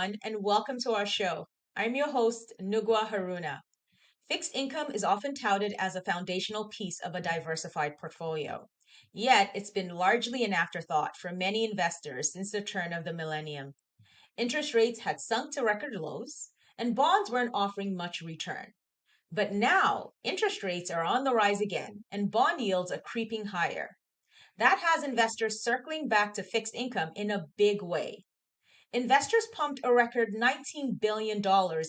everyone, and welcome to our show. I'm your host, Nugwa Haruna. Fixed income is often touted as a foundational piece of a diversified portfolio. Yet, it's been largely an afterthought for many investors since the turn of the millennium. Interest rates had sunk to record lows, and bonds weren't offering much return. But now, interest rates are on the rise again, and bond yields are creeping higher. That has investors circling back to fixed income in a big way. Investors pumped a record $19 billion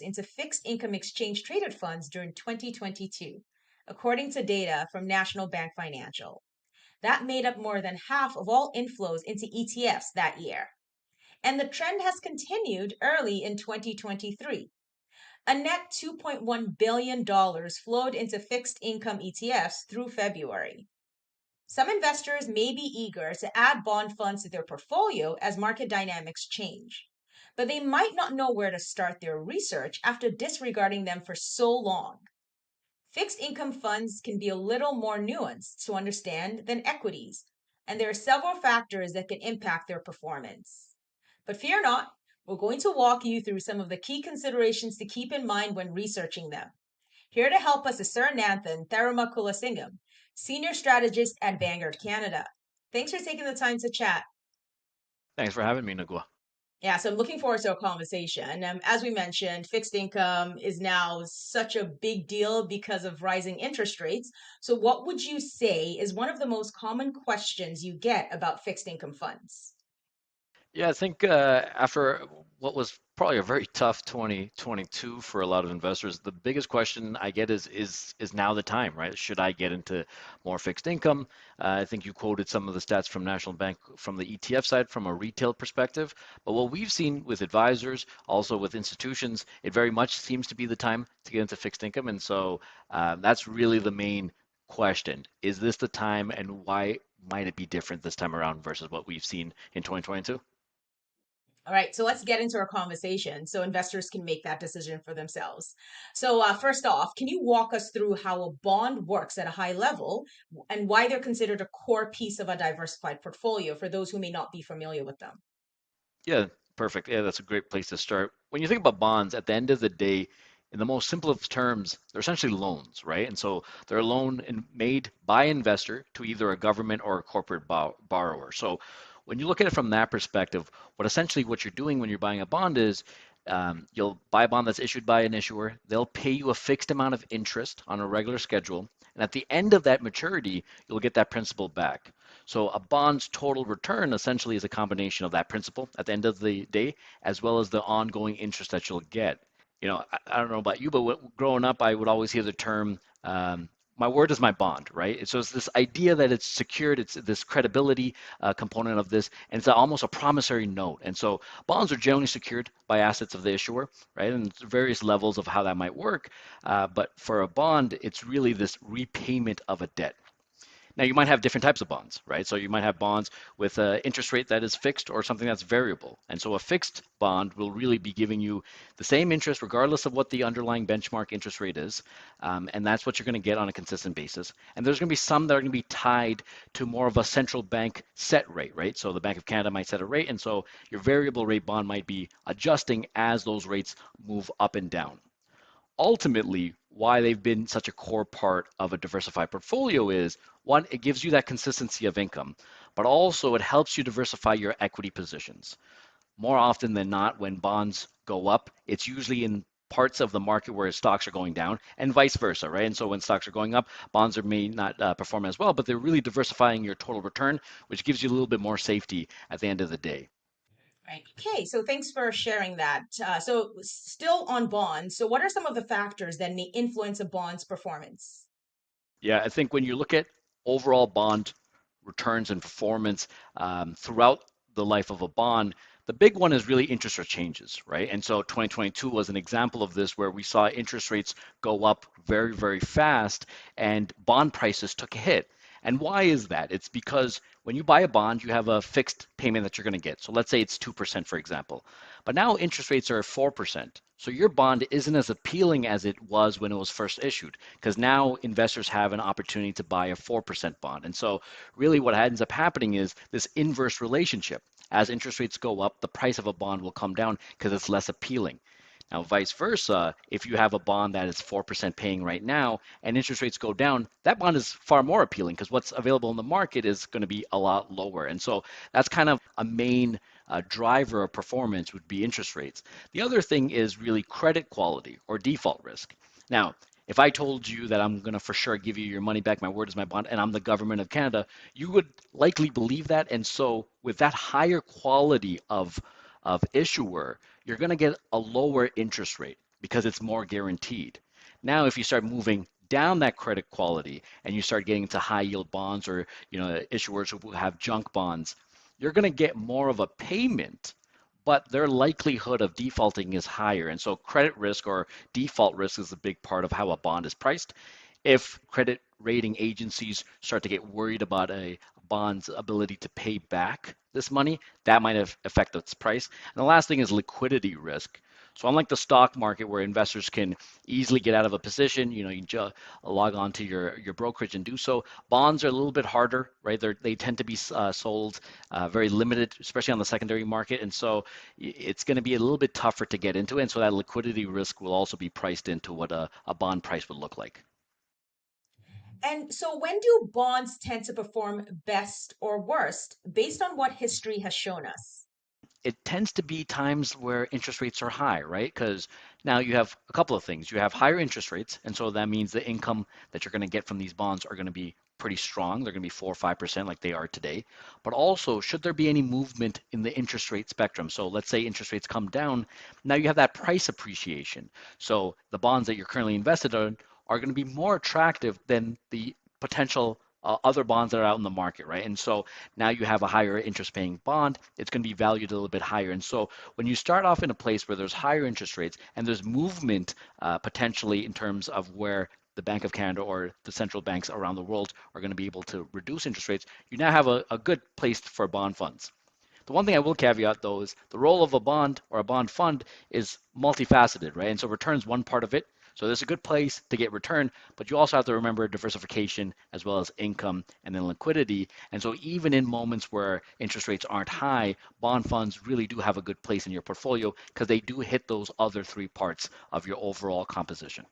into fixed income exchange traded funds during 2022, according to data from National Bank Financial. That made up more than half of all inflows into ETFs that year. And the trend has continued early in 2023. A net $2.1 billion flowed into fixed income ETFs through February. Some investors may be eager to add bond funds to their portfolio as market dynamics change, but they might not know where to start their research after disregarding them for so long. Fixed income funds can be a little more nuanced to understand than equities, and there are several factors that can impact their performance. But fear not, we're going to walk you through some of the key considerations to keep in mind when researching them. Here to help us is Surenanthan Tharumakulasingam, Senior Strategist at Vanguard Canada. Thanks for taking the time to chat. Thanks for having me, Nagua. Yeah, so I'm looking forward to our conversation. As we mentioned, fixed income is now such a big deal because of rising interest rates. So, what would you say is one of the most common questions you get about fixed income funds? Yeah, I think after what was probably a very tough 2022 for a lot of investors, the biggest question I get is now the time, right? Should I get into more fixed income? I think you quoted some of the stats from National Bank from the ETF side from a retail perspective. But what we've seen with advisors, also with institutions, it very much seems to be the time to get into fixed income. And so that's really the main question. Is this the time, and why might it be different this time around versus what we've seen in 2022? All right, so let's get into our conversation so investors can make that decision for themselves. So, first off, can you walk us through how a bond works at a high level and why they're considered a core piece of a diversified portfolio for those who may not be familiar with them? Yeah, perfect. Yeah, that's a great place to start. When you think about bonds, at the end of the day, in the most simple of terms, they're essentially loans, right? And so they're a loan made by investor to either a government or a corporate borrower. So when you look at it from that perspective, what you're doing when you're buying a bond is you'll buy a bond that's issued by an issuer. They'll pay you a fixed amount of interest on a regular schedule. And at the end of that maturity, you'll get that principal back. So a bond's total return essentially is a combination of that principal at the end of the day, as well as the ongoing interest that you'll get. I don't know about you, but growing up, I would always hear the term, my word is my bond, right? So it's this idea that it's secured, it's this credibility component of this, and it's almost a promissory note. And so bonds are generally secured by assets of the issuer, right? And various levels of how that might work. But for a bond, it's really this repayment of a debt. Now, you might have different types of bonds, right? So you might have bonds with an interest rate that is fixed or something that's variable. And so a fixed bond will really be giving you the same interest regardless of what the underlying benchmark interest rate is. And that's what you're going to get on a consistent basis. And there's going to be some that are going to be tied to more of a central bank set rate, right? So the Bank of Canada might set a rate. And so your variable rate bond might be adjusting as those rates move up and down. Ultimately, why they've been such a core part of a diversified portfolio is one, it gives you that consistency of income, but also it helps you diversify your equity positions. More often than not, when bonds go up, it's usually in parts of the market where stocks are going down and vice versa, right? And so when stocks are going up, bonds may not perform as well, but they're really diversifying your total return, which gives you a little bit more safety at the end of the day. Right. Okay, so thanks for sharing that. So, still on bonds, so what are some of the factors that may influence a bond's performance? Yeah, I think when you look at overall bond returns and performance throughout the life of a bond, the big one is really interest rate changes, right? And so 2022 was an example of this where we saw interest rates go up very, very fast and bond prices took a hit. And why is that? It's because when you buy a bond, you have a fixed payment that you're going to get. So let's say it's 2%, for example. But now interest rates are at 4%. So your bond isn't as appealing as it was when it was first issued because now investors have an opportunity to buy a 4% bond. And so really what ends up happening is this inverse relationship. as interest rates go up, the price of a bond will come down because it's less appealing. Now, vice versa, if you have a bond that is 4% paying right now and interest rates go down, that bond is far more appealing because what's available in the market is going to be a lot lower. And so that's kind of a main driver of performance would be interest rates. The other thing is really credit quality or default risk. Now, if I told you that I'm going to for sure give you your money back, my word is my bond, and I'm the government of Canada, you would likely believe that. And so, with that higher quality of issuer, you're going to get a lower interest rate because it's more guaranteed. Now, if you start moving down that credit quality and you start getting to high yield bonds or issuers who have junk bonds, you're going to get more of a payment, but their likelihood of defaulting is higher. And so credit risk or default risk is a big part of how a bond is priced. If credit rating agencies start to get worried about a bond's ability to pay back this money, that might affect its price. And the last thing is liquidity risk. So unlike the stock market where investors can easily get out of a position, you log on to your brokerage and do so. Bonds are a little bit harder, right? They tend to be sold very limited, especially on the secondary market, and so it's going to be a little bit tougher to get into. And so that liquidity risk will also be priced into what a bond price would look like. And so, when do bonds tend to perform best or worst based on what history has shown us? It tends to be times where interest rates are high, right? Because now you have a couple of things. You have higher interest rates, and so that means the income that you're going to get from these bonds are going to be pretty strong. They're going to be 4 or 5% like they are today. But also, should there be any movement in the interest rate spectrum? So let's say interest rates come down, now you have that price appreciation. So the bonds that you're currently invested in are going to be more attractive than the potential other bonds that are out in the market, right? And so now you have a higher interest paying bond, it's going to be valued a little bit higher. And so when you start off in a place where there's higher interest rates and there's movement potentially in terms of where the Bank of Canada or the central banks around the world are going to be able to reduce interest rates, you now have a good place for bond funds. The one thing I will caveat though is the role of a bond or a bond fund is multifaceted, right? And so return's one part of it. So there's a good place to get return, but you also have to remember diversification as well as income and then liquidity. And so even in moments where interest rates aren't high, bond funds really do have a good place in your portfolio because they do hit those other three parts of your overall composition.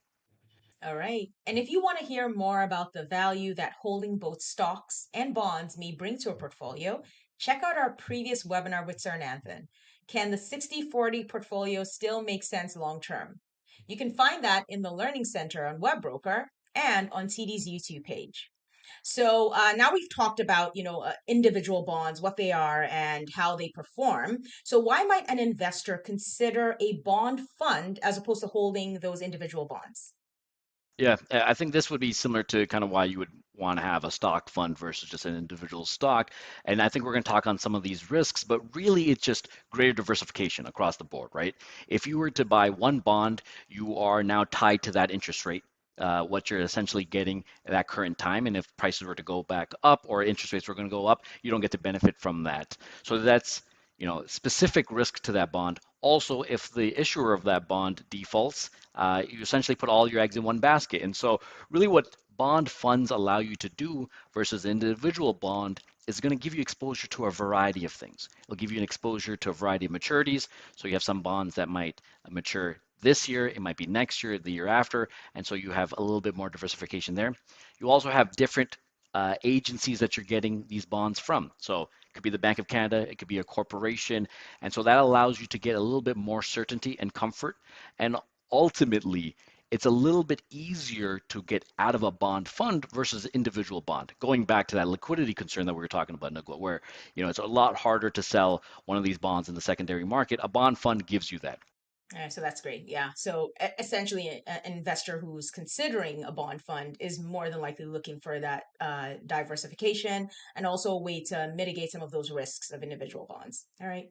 All right. And if you want to hear more about the value that holding both stocks and bonds may bring to a portfolio, check out our previous webinar with Surenanthan. Can the 60/40 portfolio still make sense long term? You can find that in the Learning Center on Webbroker and on TD's YouTube page. So now we've talked about, individual bonds, what they are and how they perform. So why might an investor consider a bond fund as opposed to holding those individual bonds? Yeah, I think this would be similar to kind of why you would want to have a stock fund versus just an individual stock. And I think we're going to talk on some of these risks, but really it's just greater diversification across the board, right? If you were to buy one bond, you are now tied to that interest rate. What you're essentially getting at that current time. And if prices were to go back up or interest rates were going to go up, you don't get to benefit from that. So that's specific risk to that bond. Also, if the issuer of that bond defaults, you essentially put all your eggs in one basket. And so, really, what bond funds allow you to do versus individual bond is going to give you exposure to a variety of things. It'll give you an exposure to a variety of maturities. So you have some bonds that might mature this year, it might be next year, the year after, and so you have a little bit more diversification there. You also have different agencies that you're getting these bonds from. So it could be the Bank of Canada, it could be a corporation. And so that allows you to get a little bit more certainty and comfort. And ultimately, it's a little bit easier to get out of a bond fund versus individual bond. Going back to that liquidity concern that we were talking about, Nagwa, where it's a lot harder to sell one of these bonds in the secondary market. A bond fund gives you that. So that's great. Yeah. So essentially, an investor who's considering a bond fund is more than likely looking for that diversification and also a way to mitigate some of those risks of individual bonds. All right.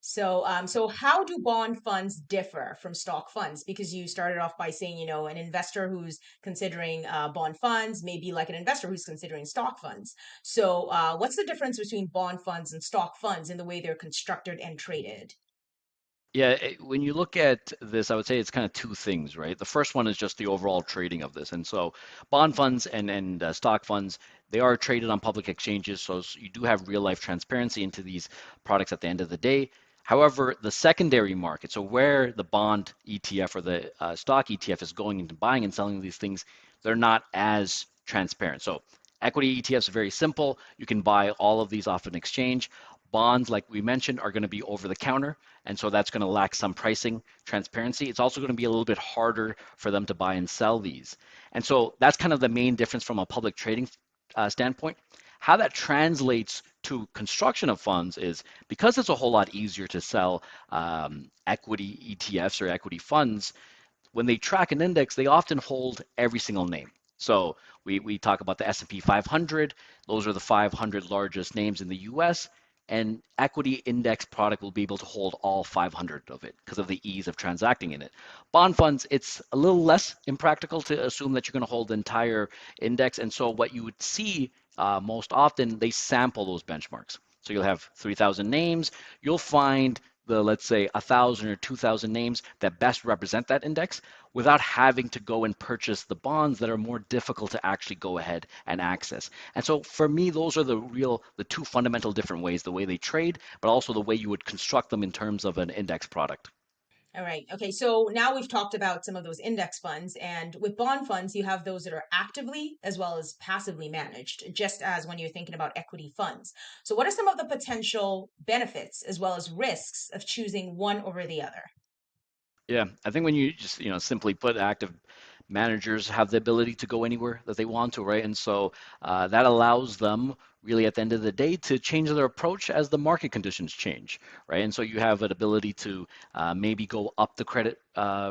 So how do bond funds differ from stock funds? Because you started off by saying, an investor who's considering bond funds may be like an investor who's considering stock funds. So, what's the difference between bond funds and stock funds in the way they're constructed and traded? Yeah, when you look at this, I would say it's kind of two things, right? The first one is just the overall trading of this. And so bond funds and stock funds, they are traded on public exchanges, so you do have real life transparency into these products at the end of the day. However, the secondary market, so where the bond ETF or the stock ETF is going into buying and selling these things, they're not as transparent. So equity ETFs are very simple. You can buy all of these off an exchange. Bonds, like we mentioned, are going to be over the counter. And so that's going to lack some pricing transparency. It's also going to be a little bit harder for them to buy and sell these. And so that's kind of the main difference from a public trading standpoint. How that translates to construction of funds is because it's a whole lot easier to sell equity ETFs or equity funds, when they track an index, they often hold every single name. So we talk about the S&P 500. Those are the 500 largest names in the US. And equity index product will be able to hold all 500 of it because of the ease of transacting in it. Bond funds, it's a little less impractical to assume that you're going to hold the entire index. And so what you would see most often, they sample those benchmarks. So you'll have 3,000 names. You'll find the, let's say, 1,000 or 2,000 names that best represent that index without having to go and purchase the bonds that are more difficult to actually go ahead and access. And so for me, those are the two fundamental different ways, the way they trade, but also the way you would construct them in terms of an index product. All right. Okay. So now we've talked about some of those index funds, and with bond funds, you have those that are actively as well as passively managed, just as when you're thinking about equity funds. So, what are some of the potential benefits as well as risks of choosing one over the other? Yeah, I think when you just, simply put, active managers have the ability to go anywhere that they want to, right? And so that allows them really at the end of the day to change their approach as the market conditions change, right? And so you have an ability to maybe go up the credit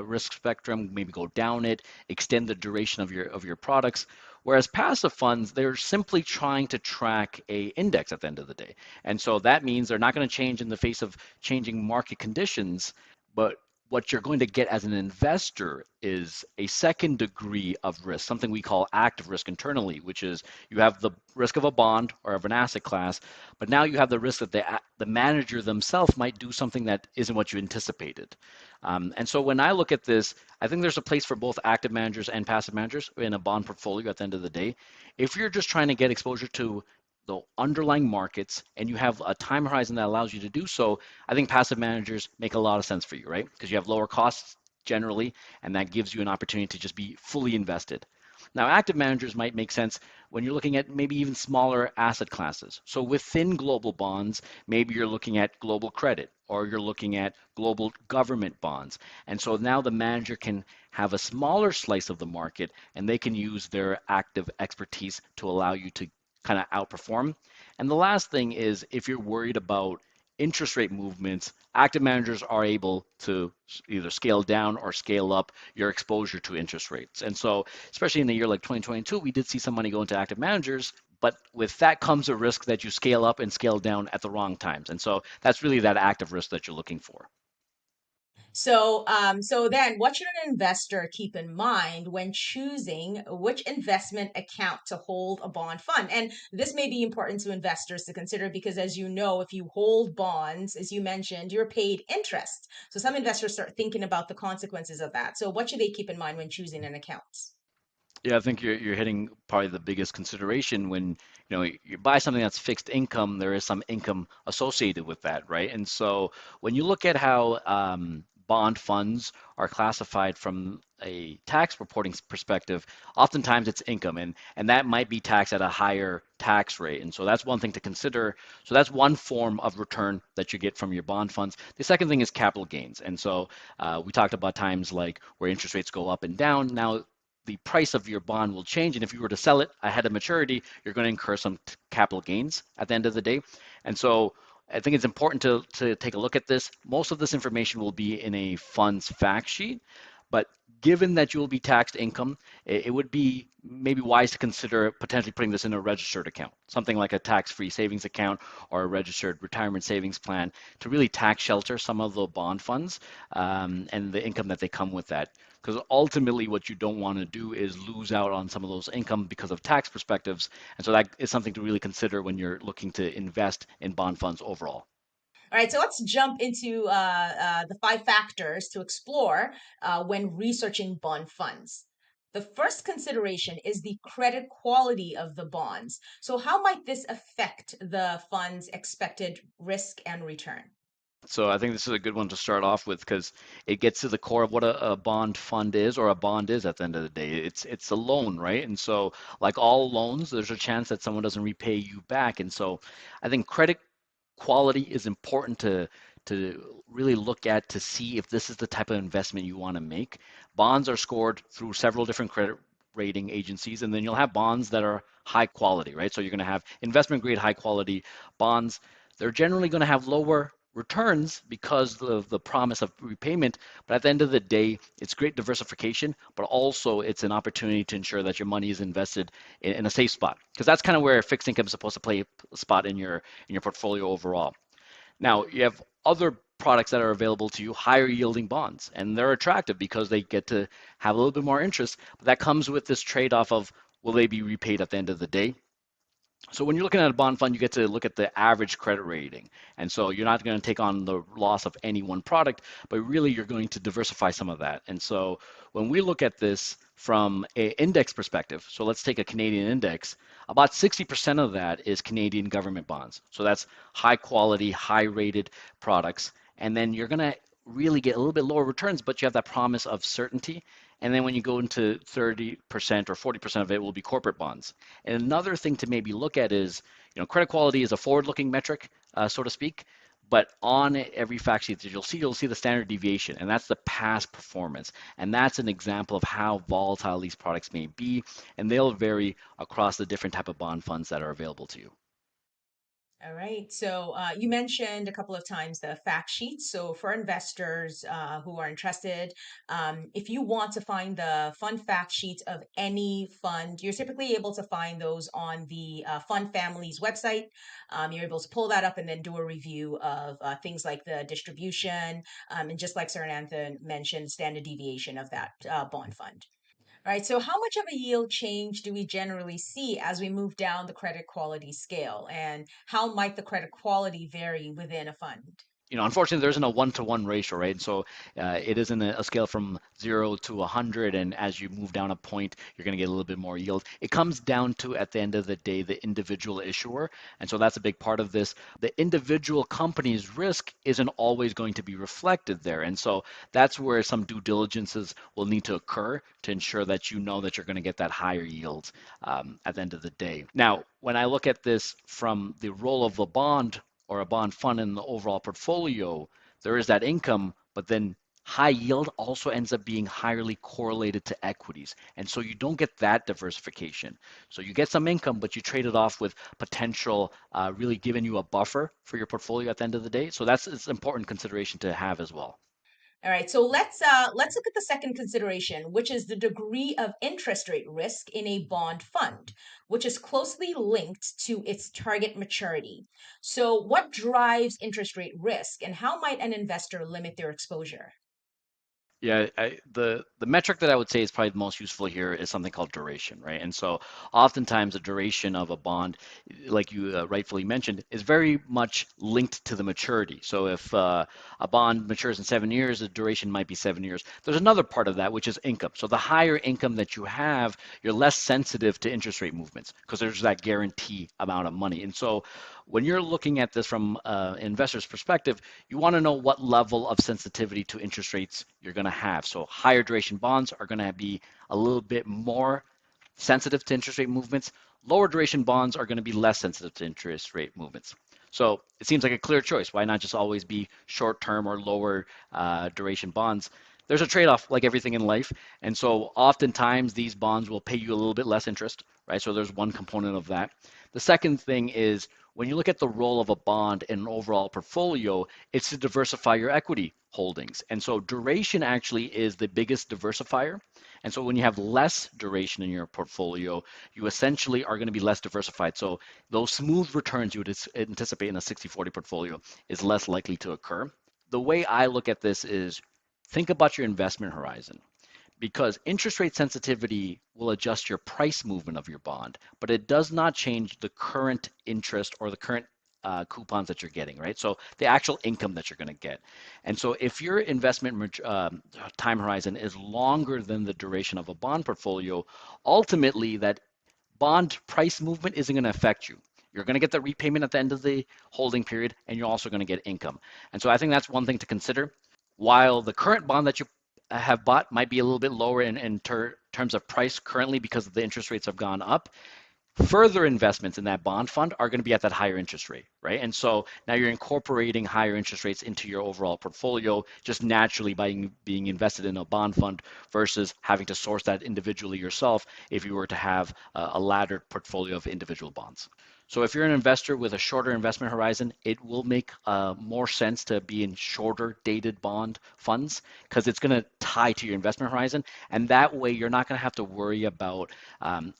risk spectrum, maybe go down it, extend the duration of your products. Whereas passive funds, they're simply trying to track a index at the end of the day. And so that means they're not going to change in the face of changing market conditions, but what you're going to get as an investor is a second degree of risk, something we call active risk internally, which is you have the risk of a bond or of an asset class, but now you have the risk that the manager themselves might do something that isn't what you anticipated. And so when I look at this, I think there's a place for both active managers and passive managers in a bond portfolio at the end of the day. If you're just trying to get exposure to the underlying markets and you have a time horizon that allows you to do so, I think passive managers make a lot of sense for you, right? Because you have lower costs generally, and that gives you an opportunity to just be fully invested. Now, active managers might make sense when you're looking at maybe even smaller asset classes. So within global bonds, maybe you're looking at global credit or you're looking at global government bonds. And so now the manager can have a smaller slice of the market and they can use their active expertise to allow you to kind of outperform. And the last thing is if you're worried about interest rate movements, active managers are able to either scale down or scale up your exposure to interest rates. And so, especially in a year like 2022, we did see some money go into active managers, but with that comes a risk that you scale up and scale down at the wrong times. And so that's really that active risk that you're looking for. So then what should an investor keep in mind when choosing which investment account to hold a bond fund? And this may be important to investors to consider because, as you know, if you hold bonds, as you mentioned, you're paid interest. So some investors start thinking about the consequences of that. So what should they keep in mind when choosing an account? Yeah, I think you're hitting probably the biggest consideration when you buy something that's fixed income, there is some income associated with that, right? And so when you look at how bond funds are classified from a tax reporting perspective, oftentimes it's income, and that might be taxed at a higher tax rate. And so that's one thing to consider. So that's one form of return that you get from your bond funds. The second thing is capital gains. And so we talked about times like where interest rates go up and down. Now the price of your bond will change. And if you were to sell it ahead of maturity, you're going to incur some capital gains at the end of the day. And so I think it's important to take a look at this. Most of this information will be in a fund's fact sheet, but given that you will be taxed income, it would be maybe wise to consider potentially putting this in a registered account, something like a tax-free savings account or a registered retirement savings plan to really tax shelter some of the bond funds and the income that they come with that. Because ultimately, what you don't want to do is lose out on some of those income because of tax perspectives. And so that is something to really consider when you're looking to invest in bond funds overall. All right, so let's jump into the five factors to explore when researching bond funds. The first consideration is the credit quality of the bonds. So, how might this affect the fund's expected risk and return? So I think this is a good one to start off with because it gets to the core of what a bond fund is or a bond is at the end of the day. It's a loan, right? And so like all loans, there's a chance that someone doesn't repay you back. And so I think credit quality is important to really look at to see if this is the type of investment you want to make. Bonds are scored through several different credit rating agencies, and then you'll have bonds that are high quality, right? So you're going to have investment grade high quality bonds. They're generally going to have lower returns because of the promise of repayment. But at the end of the day, it's great diversification, but also it's an opportunity to ensure that your money is invested in a safe spot. Because that's kind of where fixed income is supposed to play a spot in your portfolio overall. Now, you have other products that are available to you, higher yielding bonds, and they're attractive because they get to have a little bit more interest. But that comes with this trade-off of will they be repaid at the end of the day? So when you're looking at a bond fund, you get to look at the average credit rating. And so you're not going to take on the loss of any one product, but really you're going to diversify some of that. And so when we look at this from an index perspective, so let's take a Canadian index, about 60% of that is Canadian government bonds. So that's high quality, high rated products. And then you're going to really get a little bit lower returns, but you have that promise of certainty. And then when you go into 30% or 40% of it will be corporate bonds. And another thing to maybe look at is, credit quality is a forward-looking metric, so to speak. But on every fact sheet that you'll see the standard deviation, and that's the past performance. And that's an example of how volatile these products may be, and they'll vary across the different type of bond funds that are available to you. All right. So you mentioned a couple of times the fact sheets. So for investors who are interested, if you want to find the fund fact sheets of any fund, you're typically able to find those on the fund family's website. You're able to pull that up and then do a review of things like the distribution and just like Surenanthan mentioned, standard deviation of that bond fund. Right. So, how much of a yield change do we generally see as we move down the credit quality scale? And how might the credit quality vary within a fund? Unfortunately, there isn't a one-to-one ratio, right? And so it isn't a scale from 0 to 100, and as you move down a point, you're going to get a little bit more yield. It comes down to, at the end of the day, the individual issuer, and so that's a big part of this. The individual company's risk isn't always going to be reflected there, and so that's where some due diligences will need to occur to ensure that you know that you're going to get that higher yield at the end of the day. Now, when I look at this from the role of a bond or a bond fund in the overall portfolio, there is that income, but then high yield also ends up being highly correlated to equities. And so you don't get that diversification. So you get some income, but you trade it off with potential really giving you a buffer for your portfolio at the end of the day. So that's it's an important consideration to have as well. All right, so let's look at the second consideration, which is the degree of interest rate risk in a bond fund, which is closely linked to its target maturity. So, what drives interest rate risk, and how might an investor limit their exposure? Yeah, the metric that I would say is probably the most useful here is something called duration, right? And so oftentimes the duration of a bond, like you rightfully mentioned, is very much linked to the maturity. So if a bond matures in 7 years, the duration might be 7 years. There's another part of that, which is income. So the higher income that you have, you're less sensitive to interest rate movements because there's that guarantee amount of money. And so when you're looking at this from an investor's perspective, you want to know what level of sensitivity to interest rates you're going to have. So higher duration bonds are going to be a little bit more sensitive to interest rate movements. Lower duration bonds are going to be less sensitive to interest rate movements. So it seems like a clear choice. Why not just always be short term or lower duration bonds? There's a trade off like everything in life. And so oftentimes these bonds will pay you a little bit less interest, right? So there's one component of that. The second thing is when you look at the role of a bond in an overall portfolio, it's to diversify your equity holdings. And so duration actually is the biggest diversifier. And so when you have less duration in your portfolio, you essentially are going to be less diversified. So those smooth returns you would anticipate in a 60-40 portfolio is less likely to occur. The way I look at this is think about your investment horizon because interest rate sensitivity will adjust your price movement of your bond, but it does not change the current interest or the current coupons that you're getting, right? So the actual income that you're going to get. And so if your investment time horizon is longer than the duration of a bond portfolio, ultimately that bond price movement isn't going to affect you. You're going to get the repayment at the end of the holding period, and you're also going to get income. And so I think that's one thing to consider. While the current bond that you have bought might be a little bit lower in terms of price currently because the interest rates have gone up, further investments in that bond fund are going to be at that higher interest rate, right? And so now you're incorporating higher interest rates into your overall portfolio just naturally by being invested in a bond fund versus having to source that individually yourself if you were to have a laddered portfolio of individual bonds. So if you're an investor with a shorter investment horizon, it will make more sense to be in shorter dated bond funds because it's going to tie to your investment horizon. And that way you're not going to have to worry about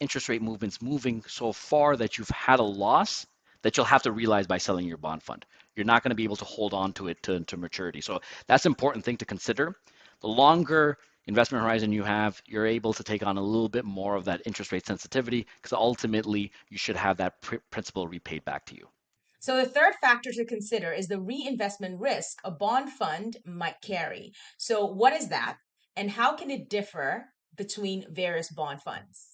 interest rate movements moving so far that you've had a loss that you'll have to realize by selling your bond fund. You're not going to be able to hold on to it to maturity. So that's an important thing to consider. The longer investment horizon you have, you're able to take on a little bit more of that interest rate sensitivity because ultimately you should have that principal repaid back to you. So the third factor to consider is the reinvestment risk a bond fund might carry. So what is that, and how can it differ between various bond funds?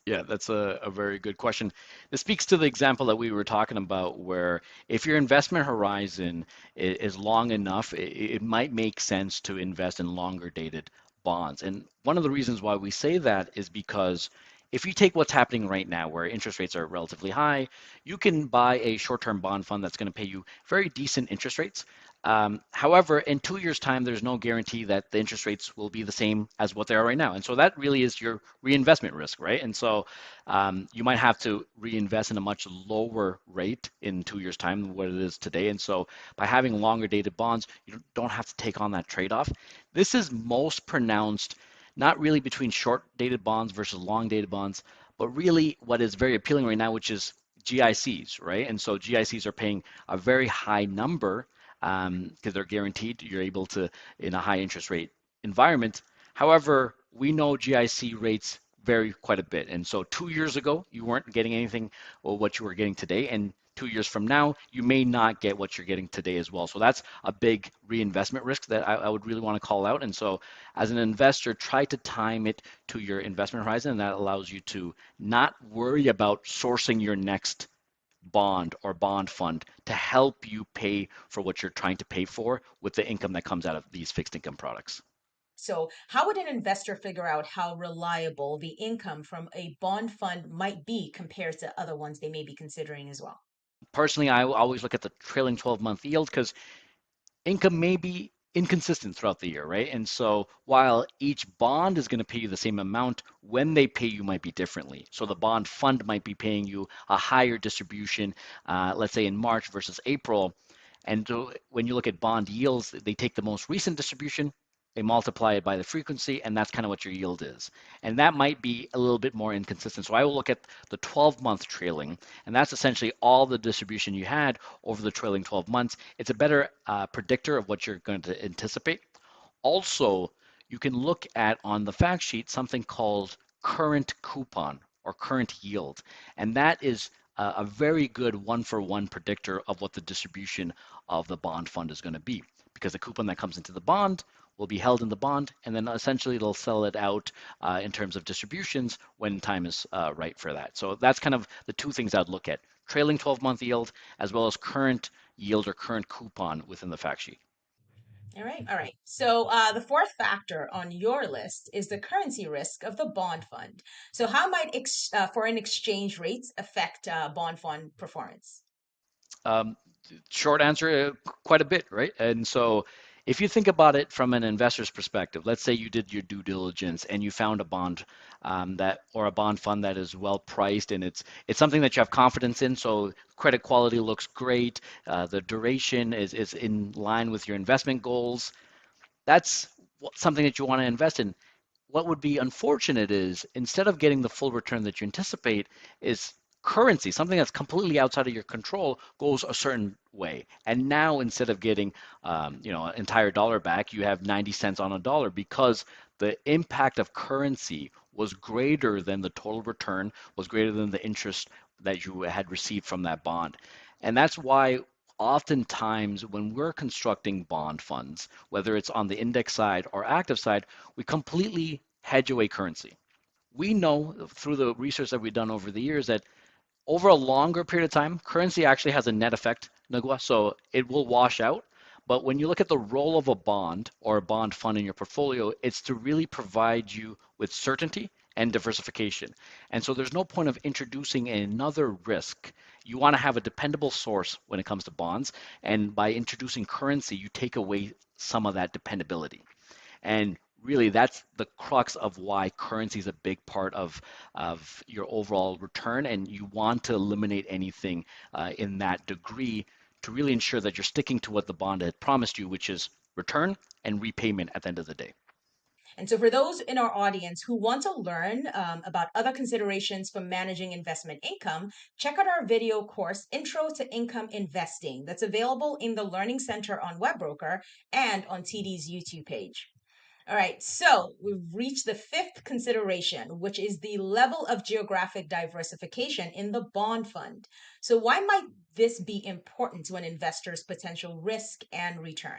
Yeah, that's a very good question. This speaks to the example that we were talking about, where if your investment horizon is long enough, it might make sense to invest in longer dated bonds. And one of the reasons why we say that is because if you take what's happening right now, where interest rates are relatively high, you can buy a short-term bond fund that's going to pay you very decent interest rates. However, in 2 years' time, there's no guarantee that the interest rates will be the same as what they are right now. And so that really is your reinvestment risk, right? And so you might have to reinvest in a much lower rate in 2 years' time than what it is today. And so by having longer dated bonds, you don't have to take on that trade-off. This is most pronounced not really between short dated bonds versus long dated bonds, but really what is very appealing right now, which is GICs, right? And so GICs are paying a very high number because they're guaranteed. You're able to in a high interest rate environment. However, we know GIC rates vary quite a bit. And so 2 years ago, you weren't getting anything or what you were getting today. And 2 years from now, you may not get what you're getting today as well. So that's a big reinvestment risk that I would really want to call out. And so as an investor, try to time it to your investment horizon. And that allows you to not worry about sourcing your next bond or bond fund to help you pay for what you're trying to pay for with the income that comes out of these fixed income products. So how would an investor figure out how reliable the income from a bond fund might be compared to other ones they may be considering as well? Personally, I always look at the trailing 12-month yield because income may be inconsistent throughout the year, right? And so while each bond is going to pay you the same amount, when they pay you might be differently. So the bond fund might be paying you a higher distribution, let's say in March versus April. And so when you look at bond yields, they take the most recent distribution, they multiply it by the frequency, and that's kind of what your yield is. And that might be a little bit more inconsistent. So I will look at the 12-month trailing, and that's essentially all the distribution you had over the trailing 12 months. It's a better predictor of what you're going to anticipate. Also, you can look at on the fact sheet something called current coupon or current yield, and that is a very good one-for-one predictor of what the distribution of the bond fund is going to be, because the coupon that comes into the bond will be held in the bond, and then essentially they'll sell it out in terms of distributions when time is right for that. So that's kind of the two things I'd look at: trailing 12-month yield as well as current yield or current coupon within the fact sheet. All right, all right. So the fourth factor on your list is the currency risk of the bond fund. So how might foreign exchange rates affect bond fund performance? Um, Short answer, quite a bit, right? And so if you think about it from an investor's perspective, let's say you did your due diligence and you found a bond that or a bond fund that is well priced and it's something that you have confidence in. So credit quality looks great, the duration is in line with your investment goals. That's something that you want to invest in. What would be unfortunate is instead of getting the full return that you anticipate, is currency, something that's completely outside of your control, goes a certain way. And now instead of getting an entire dollar back, you have 90 cents on a dollar because the impact of currency was greater than the total return, was greater than the interest that you had received from that bond. And that's why oftentimes when we're constructing bond funds, whether it's on the index side or active side, we completely hedge away currency. We know through the research that we've done over the years that over a longer period of time, currency actually has a net effect, Nagua, so it will wash out. But when you look at the role of a bond or a bond fund in your portfolio, it's to really provide you with certainty and diversification. And so there's no point of introducing another risk. You want to have a dependable source when it comes to bonds. And by introducing currency, you take away some of that dependability. And really, that's the crux of why currency is a big part of your overall return. And you want to eliminate anything in that degree to really ensure that you're sticking to what the bond had promised you, which is return and repayment at the end of the day. And so, for those in our audience who want to learn about other considerations for managing investment income, check out our video course, Intro to Income Investing, that's available in the Learning Center on Webroker and on TD's YouTube page. All right, so we've reached the fifth consideration, which is the level of geographic diversification in the bond fund. So, why might this be important to an investor's potential risk and return?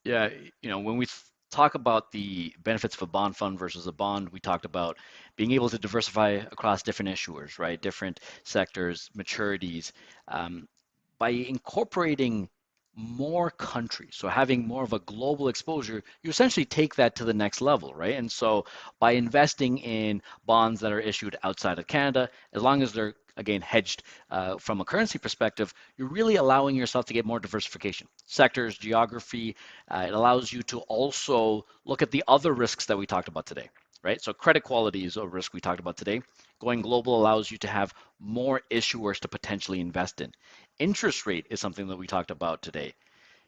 Yeah, when we talk about the benefits of a bond fund versus a bond, we talked about being able to diversify across different issuers, right? Different sectors, maturities. Um, by incorporating more countries, so having more of a global exposure, you essentially take that to the next level, right? And so by investing in bonds that are issued outside of Canada, as long as they're again hedged from a currency perspective, you're really allowing yourself to get more diversification. Sectors, geography, it allows you to also look at the other risks that we talked about today, right? So credit quality is a risk we talked about today. Going global allows you to have more issuers to potentially invest in. Interest rate is something that we talked about today.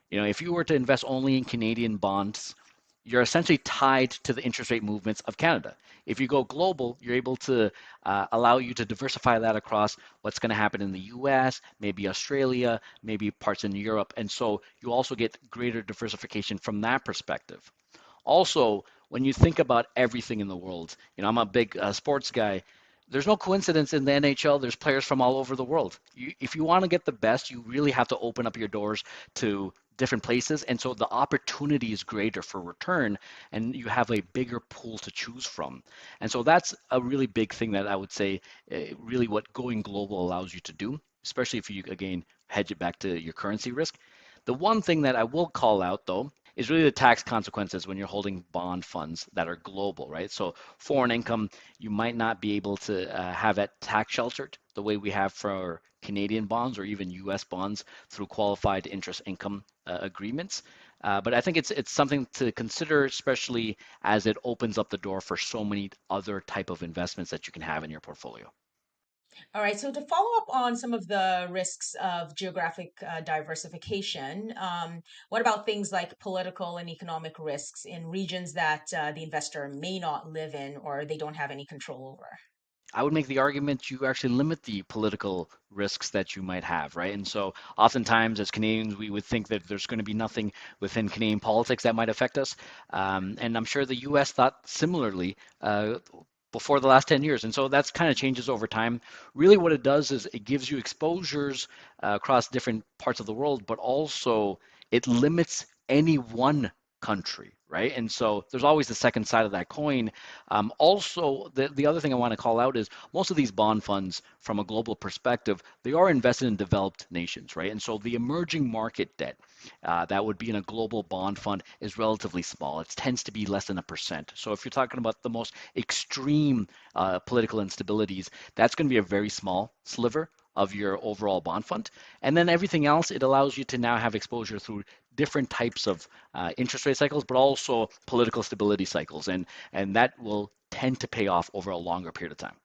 If you were to invest only in Canadian bonds, you're essentially tied to the interest rate movements of Canada. If you go global, you're able to allow you to diversify that across what's going to happen in the US, maybe Australia, maybe parts in Europe. And so you also get greater diversification from that perspective. Also, when you think about everything in the world, I'm a big sports guy. There's no coincidence in the NHL. There's players from all over the world. If you want to get the best, you really have to open up your doors to different places. And so the opportunity is greater for return, and you have a bigger pool to choose from. And so that's a really big thing that I would say, really what going global allows you to do, especially if you, again, hedge it back to your currency risk. The one thing that I will call out, though, is really the tax consequences when you're holding bond funds that are global, right? So foreign income, you might not be able to have it tax sheltered the way we have for Canadian bonds or even U.S. bonds through qualified interest income agreements. But I think it's something to consider, especially as it opens up the door for so many other type of investments that you can have in your portfolio. All right, so to follow up on some of the risks of geographic diversification, what about things like political and economic risks in regions that the investor may not live in or they don't have any control over? I would make the argument you actually limit the political risks that you might have, right? And so oftentimes as Canadians, we would think that there's going to be nothing within Canadian politics that might affect us. And I'm sure the US thought similarly before the last 10 years. And so that's kind of changes over time. Really what it does is it gives you exposures across different parts of the world, but also it limits any one country, right? And so there's always the second side of that coin. Also, the other thing I want to call out is most of these bond funds, from a global perspective, they are invested in developed nations, right? And so the emerging market debt that would be in a global bond fund is relatively small. It tends to be less than 1%. So if you're talking about the most extreme political instabilities, that's going to be a very small sliver of your overall bond fund. And then everything else, it allows you to now have exposure through different types of interest rate cycles, but also political stability cycles. And that will tend to pay off over a longer period of time.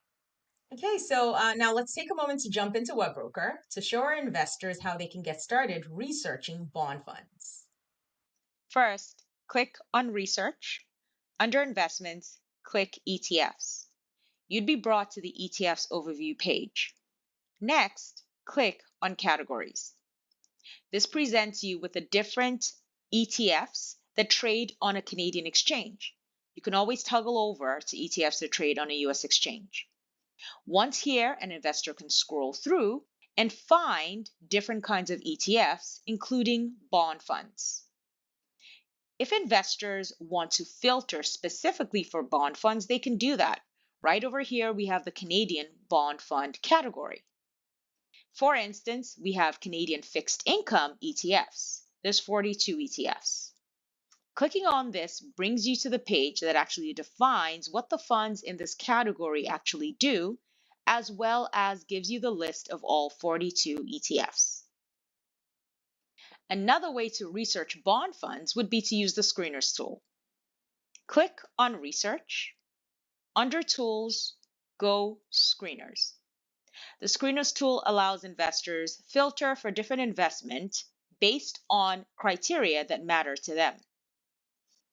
Okay, so now let's take a moment to jump into Webroker to show our investors how they can get started researching bond funds. First, click on Research. Under Investments, click ETFs. You'd be brought to the ETFs overview page. Next, click on Categories. This presents you with the different ETFs that trade on a Canadian exchange. You can always toggle over to ETFs that trade on a US exchange. Once here, an investor can scroll through and find different kinds of ETFs, including bond funds. If investors want to filter specifically for bond funds, they can do that. Right over here, we have the Canadian bond fund category. For instance, we have Canadian fixed income ETFs. There's 42 ETFs. Clicking on this brings you to the page that actually defines what the funds in this category actually do, as well as gives you the list of all 42 ETFs. Another way to research bond funds would be to use the Screeners tool. Click on Research. Under Tools, go Screeners. The Screeners tool allows investors filter for different investment based on criteria that matter to them.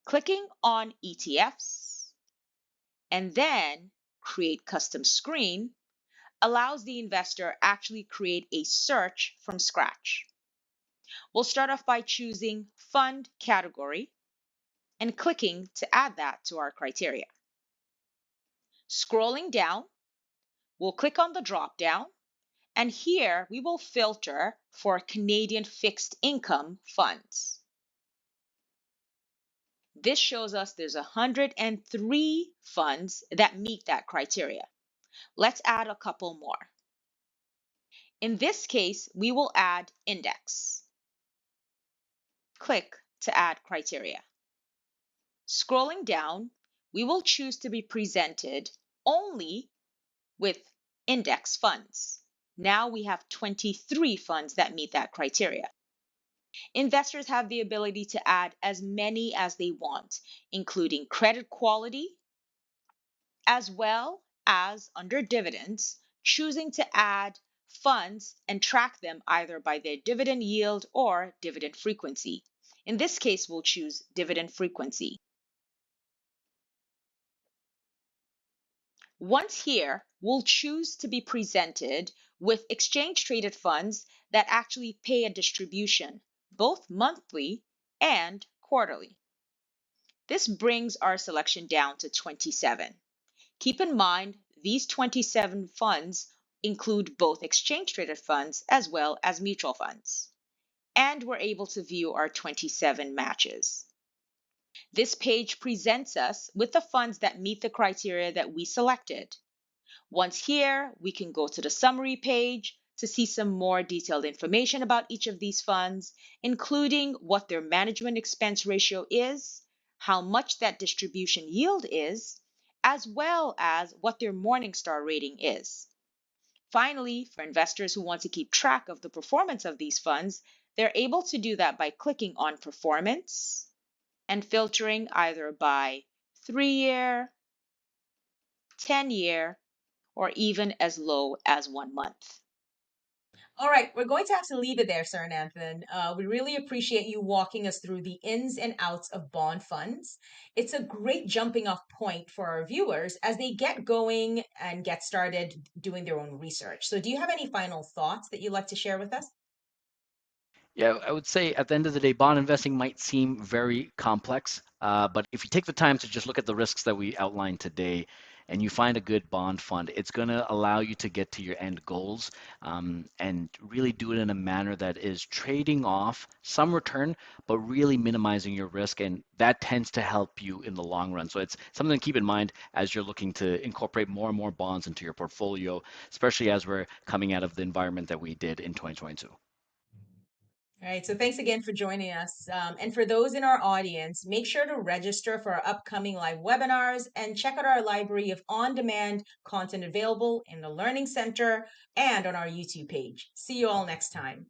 Clicking on ETFs and then Create Custom Screen allows the investor actually create a search from scratch. We'll start off by choosing Fund Category and clicking to add that to our criteria. Scrolling down, we'll click on the drop down, and here we will filter for Canadian fixed income funds. This shows us there's 103 funds that meet that criteria. Let's add a couple more. In this case, we will add index. Click to add criteria. Scrolling down, we will choose to be presented only with index funds. Now we have 23 funds that meet that criteria. Investors have the ability to add as many as they want, including credit quality, as well as under dividends, choosing to add funds and track them either by their dividend yield or dividend frequency. In this case, we'll choose dividend frequency. Once here, we'll choose to be presented with exchange-traded funds that actually pay a distribution, both monthly and quarterly. This brings our selection down to 27. Keep in mind, these 27 funds include both exchange-traded funds as well as mutual funds. And we're able to view our 27 matches. This page presents us with the funds that meet the criteria that we selected. Once here, we can go to the summary page to see some more detailed information about each of these funds, including what their management expense ratio is, how much that distribution yield is, as well as what their Morningstar rating is. Finally, for investors who want to keep track of the performance of these funds, they're able to do that by clicking on Performance and filtering either by 3-year, 10-year, or even as low as 1 month. All right, we're going to have to leave it there, Surenanthan. We really appreciate you walking us through the ins and outs of bond funds. It's a great jumping off point for our viewers as they get going and get started doing their own research. So do you have any final thoughts that you'd like to share with us? Yeah, I would say at the end of the day, bond investing might seem very complex, but if you take the time to just look at the risks that we outlined today and you find a good bond fund, it's going to allow you to get to your end goals and really do it in a manner that is trading off some return, but really minimizing your risk. And that tends to help you in the long run. So it's something to keep in mind as you're looking to incorporate more and more bonds into your portfolio, especially as we're coming out of the environment that we did in 2022. All right, so thanks again for joining us. And for those in our audience, make sure to register for our upcoming live webinars and check out our library of on-demand content available in the Learning Center and on our YouTube page. See you all next time.